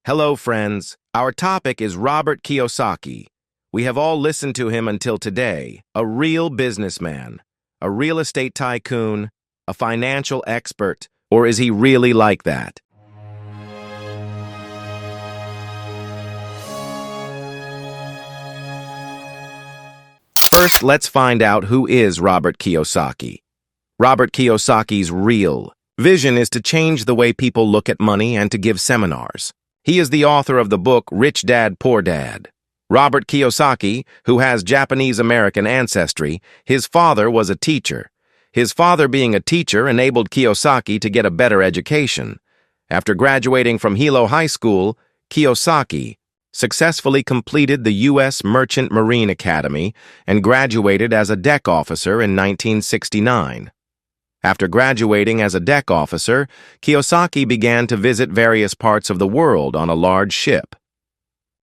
Hello, friends. Our topic is Robert Kiyosaki. We have all listened to him until today. A real businessman, a real estate tycoon, a financial expert, or is he really like that? First, let's find out who is Robert Kiyosaki. Robert Kiyosaki's real vision is to change the way people look at money and to give seminars. He is the author of the book Rich Dad, Poor Dad. Robert Kiyosaki, who has Japanese-American ancestry, his father was a teacher. His father being a teacher enabled Kiyosaki to get a better education. After graduating from Hilo High School, Kiyosaki successfully completed the U.S. Merchant Marine Academy and graduated as a deck officer in 1969. After graduating as a deck officer, Kiyosaki began to visit various parts of the world on a large ship.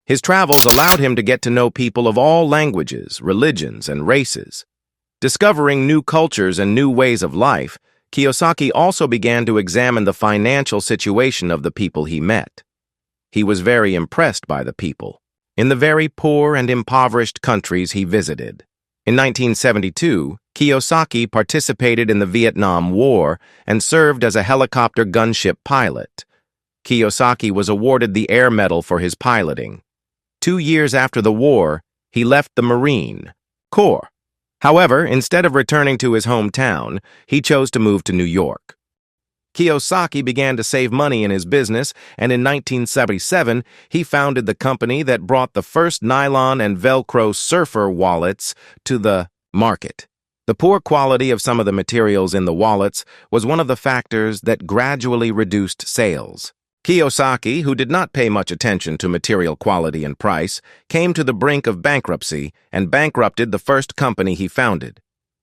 His travels allowed him to get to know people of all languages, religions, and races. Discovering new cultures and new ways of life, Kiyosaki also began to examine the financial situation of the people he met. He was very impressed by the people in the very poor and impoverished countries he visited. In 1972, Kiyosaki participated in the Vietnam War and served as a helicopter gunship pilot. Kiyosaki was awarded the Air Medal for his piloting. 2 years after the war, he left the Marine Corps. However, instead of returning to his hometown, he chose to move to New York. Kiyosaki began to save money in his business, and in 1977, he founded the company that brought the first nylon and Velcro surfer wallets to the market. The poor quality of some of the materials in the wallets was one of the factors that gradually reduced sales. Kiyosaki, who did not pay much attention to material quality and price, came to the brink of bankruptcy and bankrupted the first company he founded.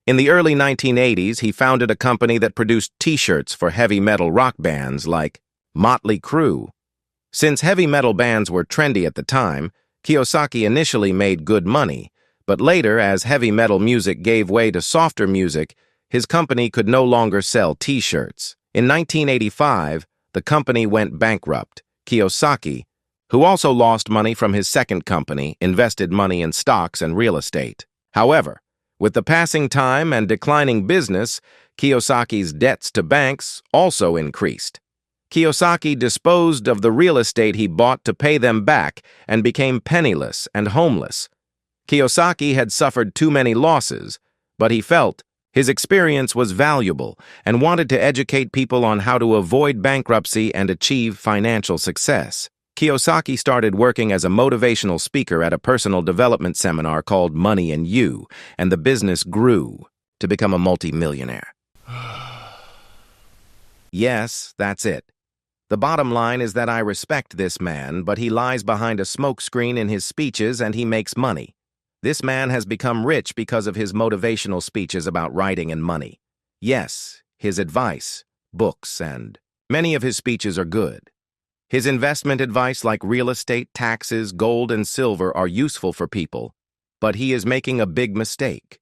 In the early 1980s, he founded a company that produced T-shirts for heavy metal rock bands like Motley Crue. Since heavy metal bands were trendy at the time, Kiyosaki initially made good money, but later, as heavy metal music gave way to softer music, his company could no longer sell T-shirts. In 1985, the company went bankrupt. Kiyosaki, who also lost money from his second company, invested money in stocks and real estate. However, with the passing time and declining business, Kiyosaki's debts to banks also increased. Kiyosaki disposed of the real estate he bought to pay them back and became penniless and homeless. Kiyosaki had suffered too many losses, but he felt his experience was valuable and wanted to educate people on how to avoid bankruptcy and achieve financial success. Kiyosaki started working as a motivational speaker at a personal development seminar called Money and You, and the business grew to become a multi-millionaire. Yes, that's it. The bottom line is that I respect this man, but he lies behind a smokescreen in his speeches and he makes money. This man has become rich because of his motivational speeches about writing and money. Yes, his advice, books, and many of his speeches are good. His investment advice like real estate, taxes, gold, and silver are useful for people, but he is making a big mistake.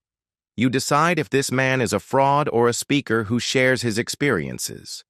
You decide if this man is a fraud or a speaker who shares his experiences.